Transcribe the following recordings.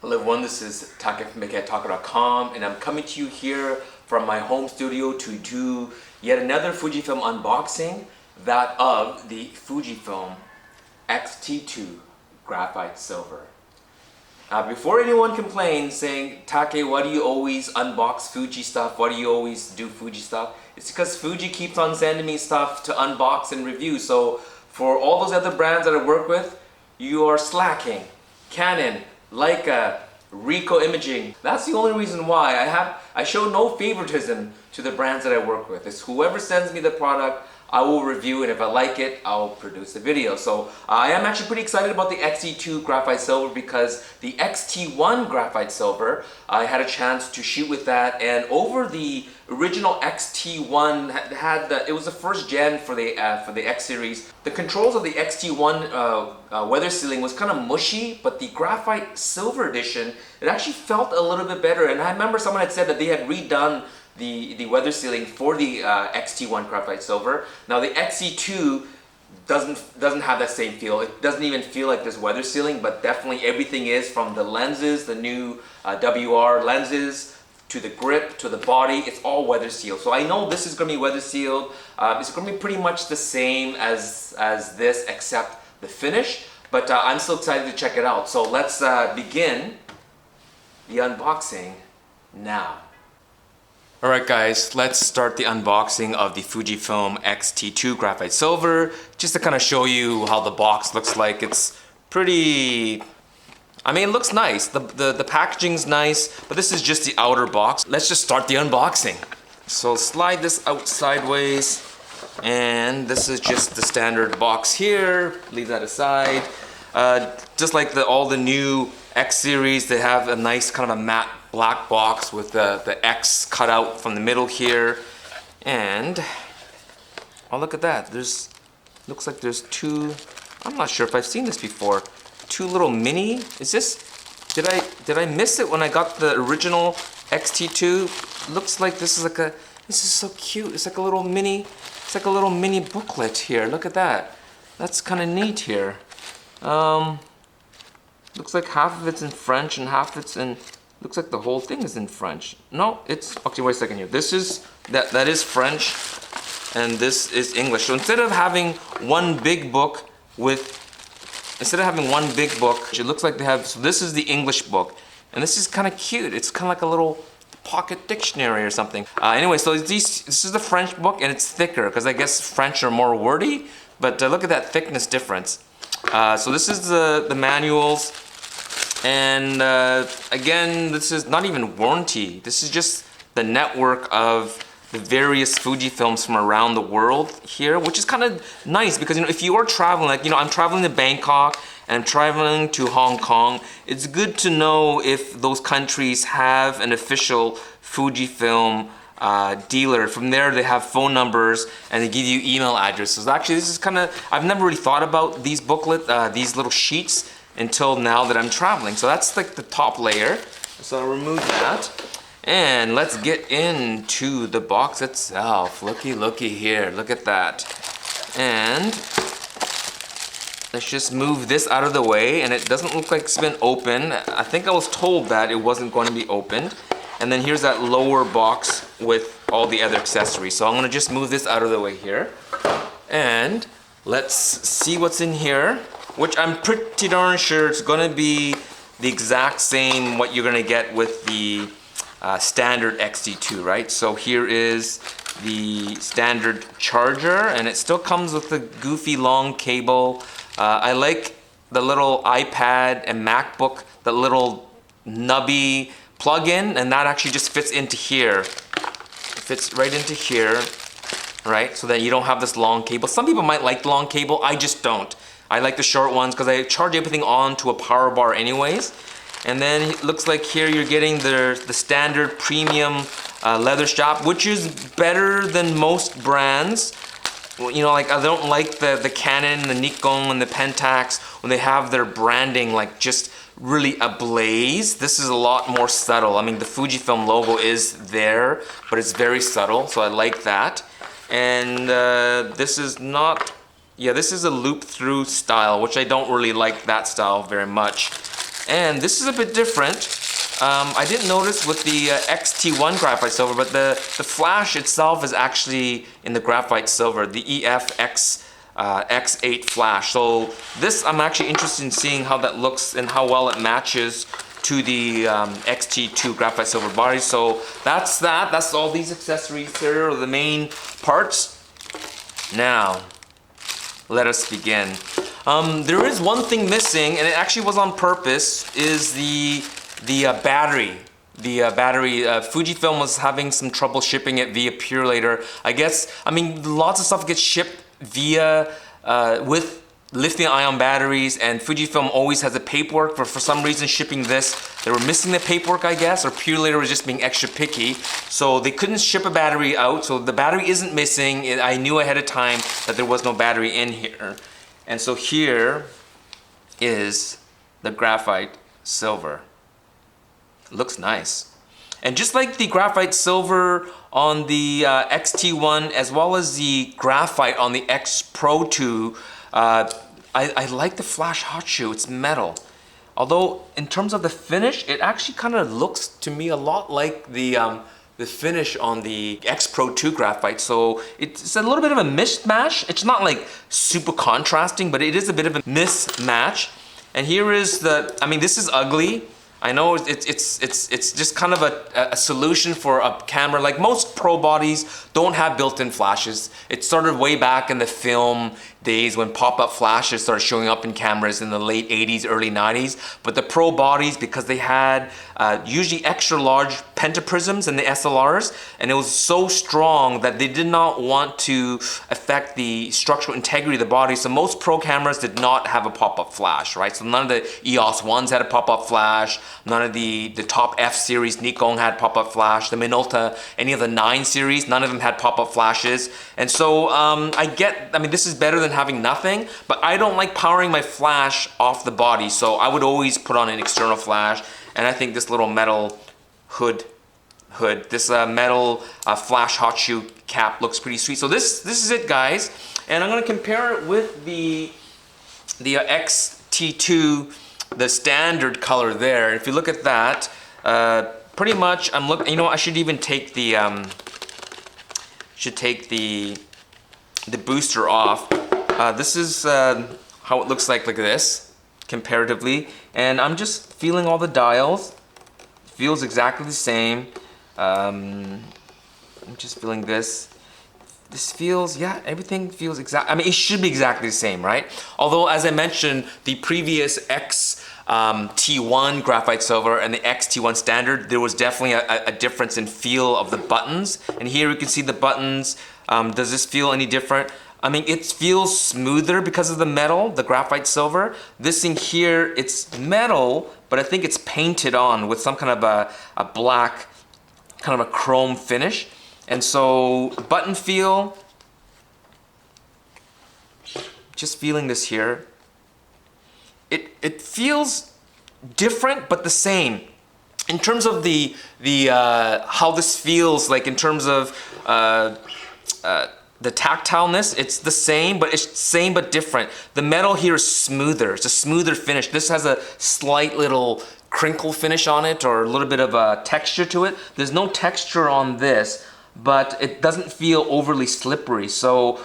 Hello everyone, this is Taka from bigheadtaco.com, and I'm coming to you here from my home studio to do yet another Fujifilm unboxing, that of the Fujifilm X-T2 Graphite Silver. Before anyone complains saying, Take, why do you always unbox Fuji stuff? Why do you always do Fuji stuff? It's because Fuji keeps on sending me stuff to unbox and review. So for all those other brands that I work with, you are slacking. Canon, Leica, Ricoh Imaging. That's the only reason why I show no favoritism to the brands that I work with. It's whoever sends me the product, I will review, and if I like it, I'll produce a video. So I am actually pretty excited about the X-T2 Graphite Silver, because the X-T1 Graphite Silver, I had a chance to shoot with that, and over the original X-T1 it was the first gen for the X series. The controls of the X-T1 weather sealing was kind of mushy, but the Graphite Silver edition, it actually felt a little bit better. And I remember someone had said that they had redone the weather sealing for the X-T1 Graphite Silver. Now the X-T2 doesn't have that same feel. It doesn't even feel like there's weather sealing, but definitely everything is, from the lenses, the new WR lenses, to the grip, to the body, it's all weather sealed. So I know this is going to be weather sealed. It's going to be pretty much the same as this, except the finish, but I'm still excited to check it out. So let's begin the unboxing now. Alright guys, let's start the unboxing of the Fujifilm X-T2 Graphite Silver, just to kind of show you how the box looks like. It's pretty, I mean, it looks nice. The packaging's nice, but this is just the outer box. Let's just start the unboxing. So slide this out sideways, and this is just the standard box here. Leave that aside. Just like all the new X series, they have a nice kind of a matte black box with the X cut out from the middle here. And oh, look at that. Looks like there's two, I'm not sure if I've seen this before, two little mini. Is this, did I miss it when I got the original X-T2? Looks like this is so cute. It's like a little mini booklet here. Look at that. That's kind of neat here. Looks like half of it's in French and half it's in, looks like the whole thing is in French. No, it's, okay, wait a second here. This is, that is French, and this is English. So instead of having one big book it looks like they have, so this is the English book, and this is kind of cute. It's kind of like a little pocket dictionary or something. Anyway, so this is the French book, and it's thicker, because I guess French are more wordy, but look at that thickness difference. So this is the manuals, and again, this is not even warranty. This is just the network of the various Fujifilms from around the world here, which is kind of nice, because if you are traveling, like I'm traveling to Bangkok and I'm traveling to Hong Kong, it's good to know if those countries have an official Fujifilm dealer. From there they have phone numbers and they give you email addresses. Actually, this is kind of, I've never really thought about these these little sheets until now that I'm traveling. So that's like the top layer. So I'll remove that. And let's get into the box itself. Looky here, look at that. And let's just move this out of the way, and it doesn't look like it's been opened. I think I was told that it wasn't going to be opened. And then here's that lower box with all the other accessories. So I'm gonna just move this out of the way here. And let's see what's in here, which I'm pretty darn sure it's gonna be the exact same what you're gonna get with the standard X-T2, right? So here is the standard charger, and it still comes with the goofy long cable. I like the little iPad and MacBook, the little nubby plug-in, and that actually just fits into here. It fits right into here, right? So that you don't have this long cable. Some people might like the long cable, I just don't. I like the short ones because I charge everything onto a power bar anyways. And then it looks like here you're getting the standard premium leather strap, which is better than most brands. Like I don't like the Canon, the Nikon, and the Pentax when they have their branding like just really ablaze. This is a lot more subtle. I mean, the Fujifilm logo is there, but it's very subtle, so I like that. And this is not, Yeah, this is a loop through style, which I don't really like that style very much. And this is a bit different. I didn't notice with the X-T1 graphite silver, but the flash itself is actually in the graphite silver, the EFX X8 flash. So this, I'm actually interested in seeing how that looks and how well it matches to the X-T2 graphite silver body. So that's that. That's all these accessories here are the main parts. Now, let us begin. There is one thing missing, and it actually was on purpose, is the battery. The battery, Fujifilm was having some trouble shipping it via Purelator. I guess, I mean, lots of stuff gets shipped via, with lithium-ion batteries, and Fujifilm always has the paperwork, but for some reason shipping this, they were missing the paperwork, I guess, or Purelator was just being extra picky. So they couldn't ship a battery out, so the battery isn't missing. I knew ahead of time that there was no battery in here. And so here is the graphite silver. It looks nice. And just like the graphite silver on the X-T1 as well as the graphite on the X Pro 2, I like the flash hot shoe. It's metal. Although in terms of the finish, it actually kind of looks to me a lot like the finish on the X Pro 2 graphite. So it's a little bit of a mismatch. It's not like super contrasting, but it is a bit of a mismatch. And here is the, I mean, this is ugly. I know it's just kind of a solution for a camera. Like most pro bodies don't have built-in flashes. It started way back in the film days when pop-up flashes started showing up in cameras in the late 80s, early 90s. But the pro bodies, because they had usually extra large pentaprisms in the SLRs, and it was so strong that they did not want to affect the structural integrity of the body. So most pro cameras did not have a pop-up flash, right? So none of the EOS 1s had a pop-up flash. None of the top F series Nikon had pop-up flash. The Minolta, any of the 9 series, none of them had pop-up flashes. And so I mean, this is better than having nothing, but I don't like powering my flash off the body. So I would always put on an external flash. And I think this little metal hood, this metal flash hot shoe cap looks pretty sweet. So this is it, guys. And I'm gonna compare it with the X-T2, the standard color there. If you look at that, pretty much I'm looking, you know, I should even take the booster off. This is how it looks like this, comparatively. And I'm just feeling all the dials. Feels exactly the same. I'm just feeling this. This feels, yeah, everything feels exact. I mean, it should be exactly the same, right? Although, as I mentioned, the previous X-T1 graphite silver and the X-T1 standard, there was definitely a difference in feel of the buttons. And here you can see the buttons. Does this feel any different? I mean, it feels smoother because of the metal, the graphite silver. This thing here, it's metal, but I think it's painted on with some kind of a black, kind of a chrome finish. And so, button feel, just feeling this here. It feels different, but the same. In terms of the how this feels, like in terms of the tactileness, it's the same, but it's same but different. The metal here is smoother. It's a smoother finish. This has a slight little crinkle finish on it, or a little bit of a texture to it. There's no texture on this, but it doesn't feel overly slippery. So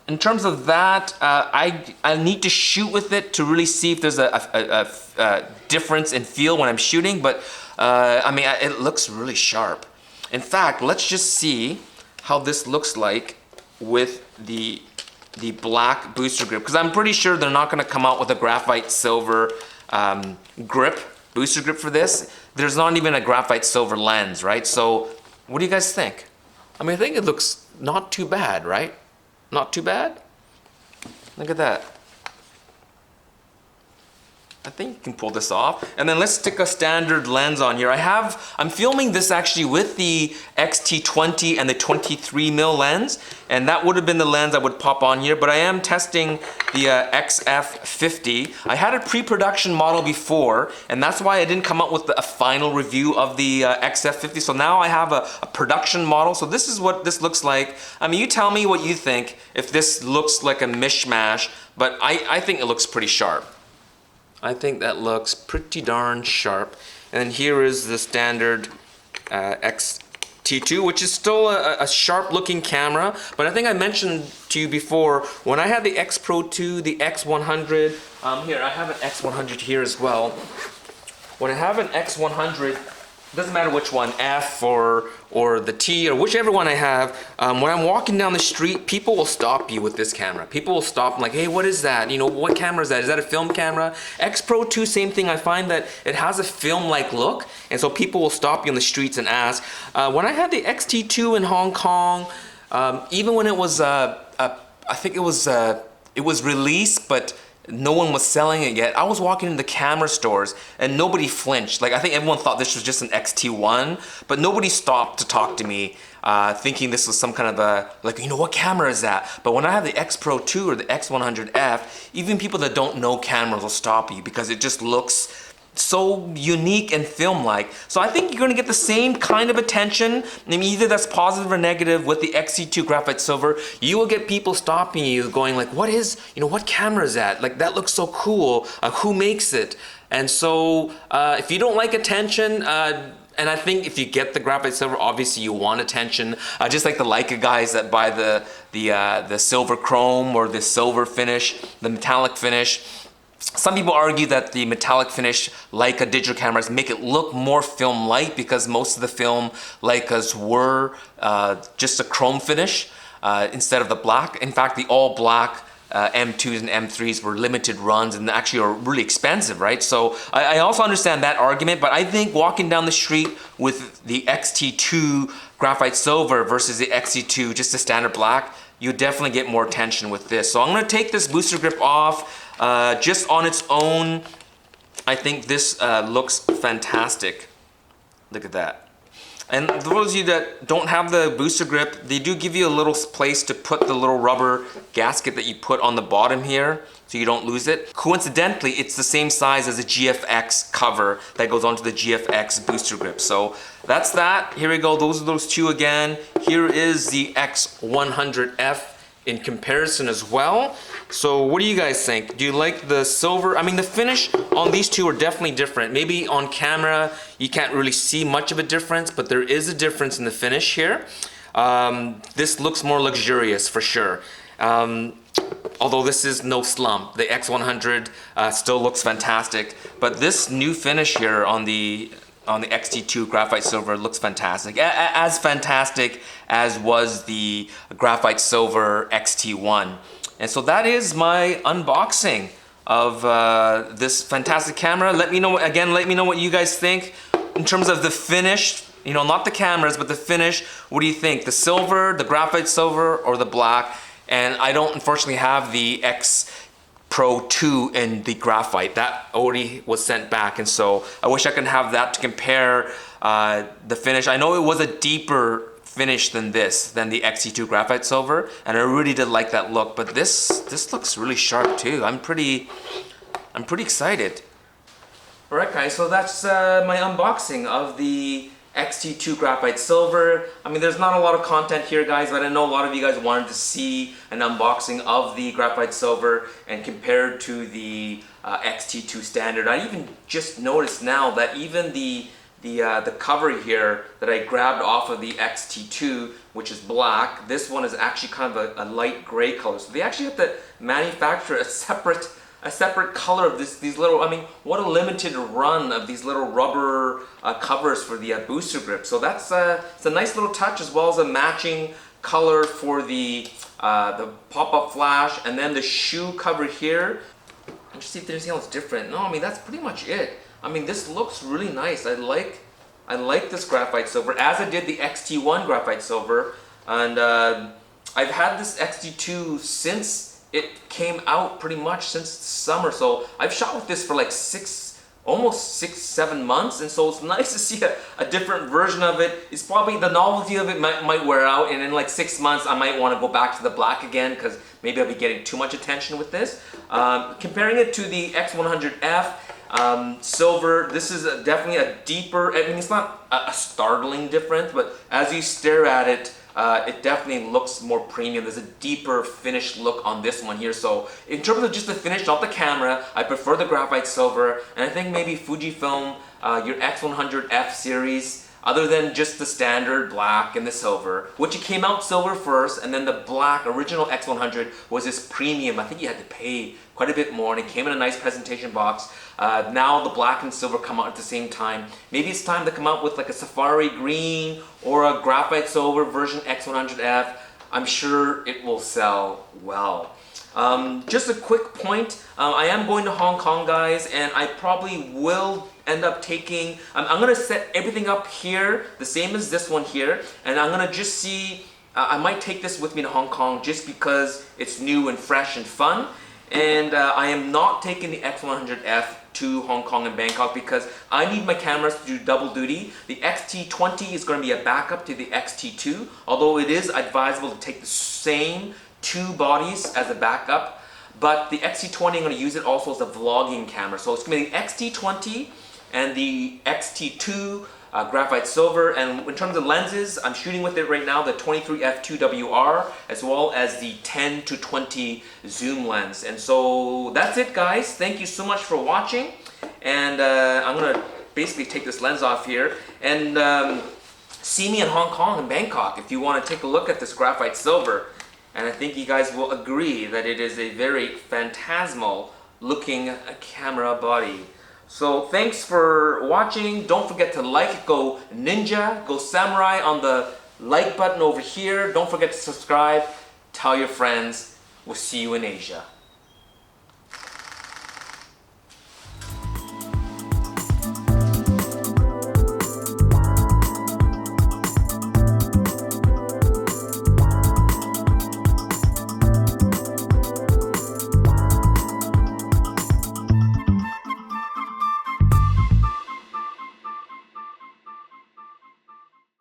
in terms of that, I need to shoot with it to really see if there's a difference in feel when I'm shooting, but I mean, it looks really sharp. In fact, let's just see how this looks like with the black booster grip, because I'm pretty sure they're not going to come out with a graphite silver grip, booster grip for this. There's not even a graphite silver lens, right? So what do you guys think? I mean, I think it looks not too bad, right? Not too bad? Look at that. I think you can pull this off. And then let's stick a standard lens on here. I'm filming this actually with the X-T20 and the 23mm lens, and that would have been the lens I would pop on here, but I am testing the XF50. I had a pre-production model before, and that's why I didn't come up with a final review of the XF50. So now I have a production model. So this is what this looks like. I mean, you tell me what you think, if this looks like a mishmash, but I think it looks pretty sharp. I think that looks pretty darn sharp. And then here is the standard X-T2, which is still a sharp looking camera. But I think I mentioned to you before, when I had the X Pro 2, the X100, here I have an X100 here as well. When I have an X100, doesn't matter which one, F or the T or whichever one I have, when I'm walking down the street, people will stop you with this camera. People will stop and like, hey, what is that? You know, what camera is that? Is that a film camera? X Pro 2, same thing. I find that it has a film-like look, and so people will stop you on the streets and ask. When I had the X-T2 in Hong Kong, even when it was, I think it was released, but no one was selling it yet. I was walking into camera stores and nobody flinched. Like, I think everyone thought this was just an X-T1, but nobody stopped to talk to me, thinking this was some kind of a, like, you know, what camera is that? But when I have the X Pro 2 or the X100F, even people that don't know cameras will stop you because it just looks so unique and film-like. So I think you're gonna get the same kind of attention. I mean, either that's positive or negative with the X-T2 Graphite Silver. You will get people stopping you going like, what camera is that? Like, that looks so cool. Who makes it? And so if you don't like attention, and I think if you get the Graphite Silver, obviously you want attention. Just like the Leica guys that buy the silver chrome or the silver finish, the metallic finish. Some people argue that the metallic finish Leica digital cameras make it look more film-like because most of the film Leicas were just a chrome finish instead of the black. In fact, the all-black M2s and M3s were limited runs and actually are really expensive, right? So I also understand that argument, but I think walking down the street with the X-T2 Graphite Silver versus the X-T2 just a standard black, you definitely get more attention with this. So I'm gonna take this booster grip off. Just on its own, I think this looks fantastic. Look at that. And those of you that don't have the booster grip, they do give you a little place to put the little rubber gasket that you put on the bottom here so you don't lose it. Coincidentally, it's the same size as a GFX cover that goes onto the GFX booster grip. So that's that. Here we go. Those are those two again. Here is the X100F in comparison as well. So what do you guys think? Do you like the silver? I mean, the finish on these two are definitely different. Maybe on camera you can't really see much of a difference, but there is a difference in the finish here. This looks more luxurious for sure. Although this is no slump. The X100 still looks fantastic, but this new finish here on the X-T2 Graphite Silver looks fantastic. As fantastic as was the Graphite Silver X-T1. And so that is my unboxing of this fantastic camera. Let me know what you guys think in terms of the finish. You know, not the cameras, but the finish. What do you think? The silver, the Graphite Silver, or the black? And I don't unfortunately have the X Pro 2 in the graphite. That already was sent back, and so I wish I could have that to compare the finish. I know it was a deeper finish than the X-T2 Graphite Silver, and I really did like that look, but this looks really sharp too. I'm pretty excited. Alright guys, so that's my unboxing of the X-T2 Graphite Silver. I mean, there's not a lot of content here, guys, but I know a lot of you guys wanted to see an unboxing of the Graphite Silver and compared to the X-T2 Standard. I even just noticed now that even the cover here that I grabbed off of the X-T2, which is black, this one is actually kind of a light gray color. So they actually have to manufacture a separate color of these little, I mean, what a limited run of these little rubber covers for the booster grip. So that's it's a nice little touch, as well as a matching color for the pop-up flash, and then the shoe cover here. Let's see if there's anything else different. No, I mean, that's pretty much it. I mean, this looks really nice. I like this Graphite Silver, as I did the X-T1 Graphite Silver, and I've had this X-T2 since it came out pretty much since summer. So I've shot with this for like almost 6-7 months, and so it's nice to see a different version of it. It's probably the novelty of it might wear out, and in like 6 months I might want to go back to the black again because maybe I'll be getting too much attention with this. Comparing it to the X100F silver, this is definitely a deeper, I mean it's not a startling difference, but as you stare at it, it definitely looks more premium. There's a deeper finished look on this one here. So in terms of just the finish, not the camera, I prefer the graphite silver, and I think maybe Fujifilm, your X100F series, other than just the standard black and the silver, which it came out silver first, and then the black original X100 was this premium. I think you had to pay quite a bit more, and it came in a nice presentation box. Now the black and silver come out at the same time. Maybe it's time to come out with like a safari green or a graphite silver version X100F. I'm sure it will sell well. Just a quick point, I am going to Hong Kong, guys, and I probably will end up taking, I'm going to set everything up here, the same as this one here, and I'm going to just see, I might take this with me to Hong Kong just because it's new and fresh and fun. And I am not taking the X100F to Hong Kong and Bangkok because I need my cameras to do double duty. The X-T20 is going to be a backup to the X-T2, although it is advisable to take the same two bodies as a backup. But the X-T20, I'm going to use it also as a vlogging camera. So it's going to be the X-T20 and the X-T2 graphite silver, and in terms of lenses, I'm shooting with it right now, the 23 f2.WR, as well as the 10 to 20 zoom lens. And so that's it, guys. Thank you so much for watching, and I'm gonna basically take this lens off here, and see me in Hong Kong and Bangkok if you want to take a look at this graphite silver. And I think you guys will agree that it is a very phantasmal looking camera body. So thanks for watching. Don't forget to like, go ninja, go samurai on the like button over here. Don't forget to subscribe. Tell your friends. We'll see you in Asia.